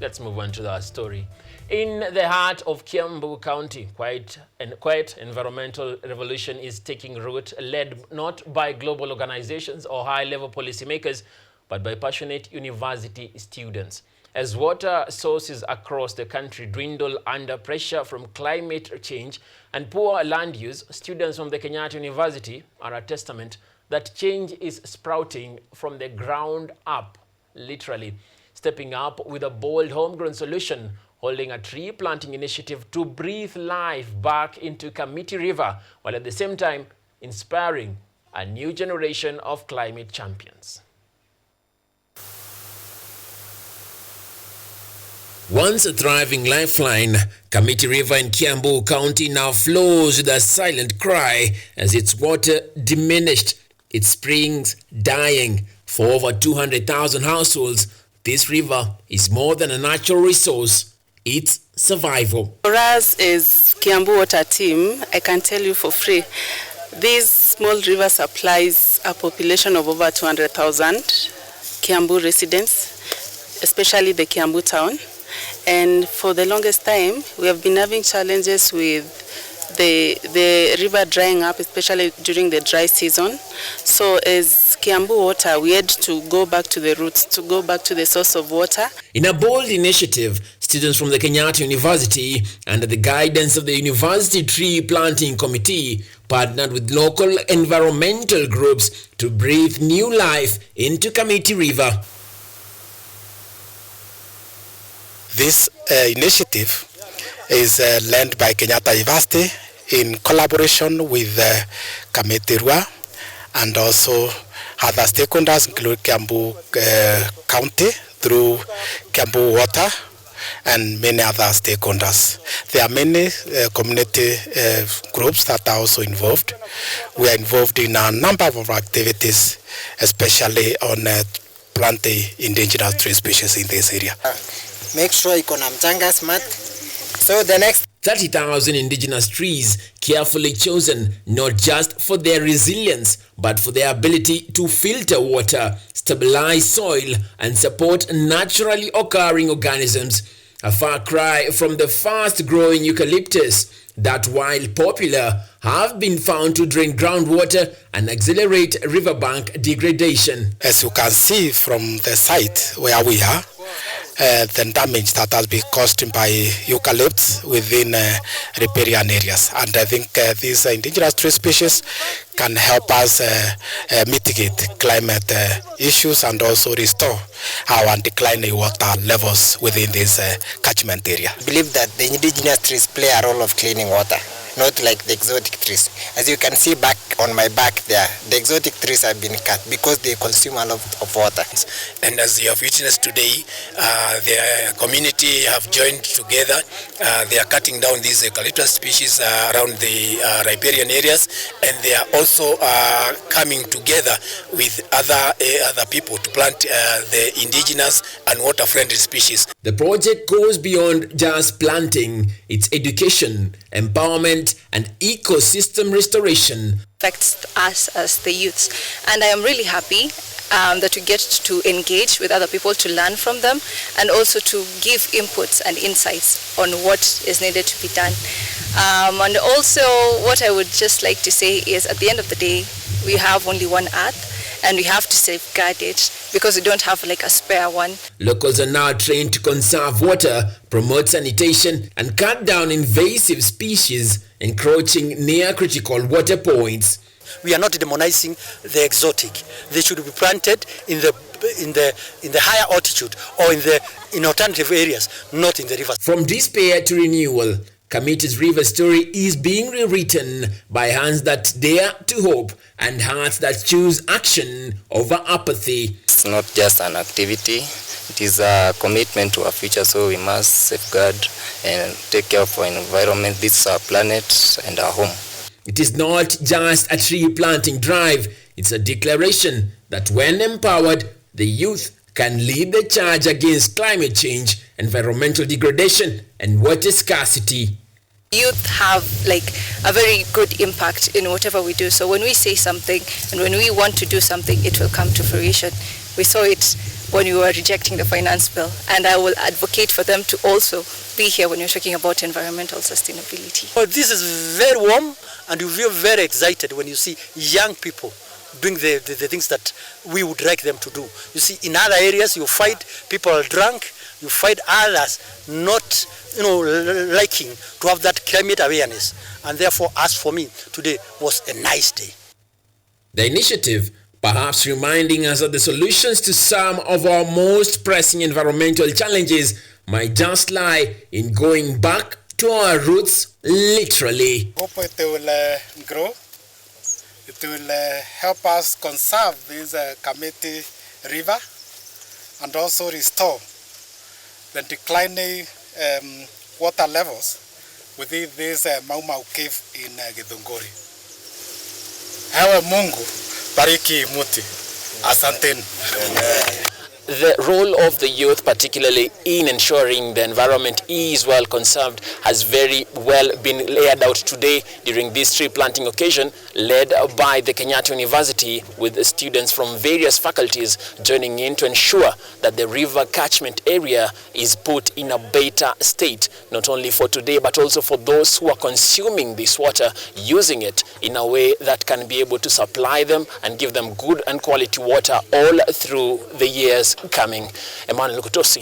Let's move on to that story. In the heart of Kiambu County, quite environmental revolution is taking root, led not by global organizations or high-level policymakers, but by passionate university students. As water sources across the country dwindle under pressure from climate change and poor land use, students from the Kenyatta University are a testament that change is sprouting from the ground up, literally. Stepping up with a bold homegrown solution, holding a tree planting initiative to breathe life back into Kamiti River, while at the same time inspiring a new generation of climate champions. Once a thriving lifeline, Kamiti River in Kiambu County now flows with a silent cry as its water diminished, its springs dying. For over 200,000 households, this river is more than a natural resource, it's survival. For us as Kiambu Water Team, I can tell you for free, this small river supplies a population of over 200,000 Kiambu residents, especially the Kiambu town. And for the longest time, we have been having challenges with the river drying up, especially during the dry season. So as Kiambu Water, we had to go back to the roots, to go back to the source of water. In a bold initiative, students from the Kenyatta University, under the guidance of the University Tree Planting Committee, partnered with local environmental groups to breathe new life into Kamiti River. This initiative is led by Kenyatta University in collaboration with Kamiti River and also other stakeholders, including Kiambu County through Kiambu Water and many other stakeholders. There are many community groups that are also involved. We are involved in a number of activities, especially on planting indigenous tree species in this area. Make sure you can mchanga smart. So the next 30,000 indigenous trees carefully chosen not just for their resilience but for their ability to filter water, stabilize soil and support naturally occurring organisms. A far cry from the fast-growing eucalyptus that, while popular, have been found to drain groundwater and accelerate riverbank degradation. As you can see from the site where we are, the damage that has been caused by eucalypts within riparian areas. And I think these indigenous tree species can help us mitigate climate issues and also restore our declining water levels within this catchment area. I believe that the indigenous trees play a role of cleaning water, not like the exotic trees. As you can see back on my back there, the exotic trees have been cut because they consume a lot of water. And as you have witnessed today, the community have joined together. They are cutting down these eucalyptus species around the riparian areas, and they are also coming together with other people to plant the indigenous and water-friendly species. The project goes beyond just planting. It's education, empowerment, and ecosystem restoration. Affects us as the youths, and I am really happy that we get to engage with other people, to learn from them, and also to give inputs and insights on what is needed to be done. And also what I would just like to say is, at the end of the day, we have only one earth and we have to safeguard it because we don't have like a spare one. Locals are now trained to conserve water, promote sanitation, and cut down invasive species encroaching near critical water points. We are not demonizing the exotic. They should be planted in the higher altitude or in alternative areas, not in the rivers. From despair to renewal, Kamiti's river story is being rewritten by hands that dare to hope and hearts that choose action over apathy. It's not just an activity, it is a commitment to our future, so we must safeguard and take care of our environment. This is our planet and our home. It is not just a tree planting drive, it's a declaration that when empowered, the youth can lead the charge against climate change, environmental degradation, and water scarcity. Youth have like a very good impact in whatever we do. So when we say something and when we want to do something, it will come to fruition. We saw it when we were rejecting the finance bill, and I will advocate for them to also be here when you're talking about environmental sustainability. Well, this is very warm, and you feel very excited when you see young people doing the things that we would like them to do. You see, in other areas you fight, people are drunk, you fight others not, liking to have that climate awareness. And therefore, as for me, today was a nice day. The initiative perhaps reminding us that the solutions to some of our most pressing environmental challenges might just lie in going back to our roots, literally. Hope it will grow. It will help us conserve this Kamiti River and also restore the declining water levels within this Mau Mau cave in Githunguri. Ewe Mungu bariki muti. Asanteni. The role of the youth, particularly in ensuring the environment is well conserved, has very well been laid out today during this tree planting occasion led by the Kenyatta University, with students from various faculties joining in to ensure that the river catchment area is put in a better state, not only for today but also for those who are consuming this water, using it in a way that can be able to supply them and give them good and quality water all through the years coming. Emmanuel Kutosi,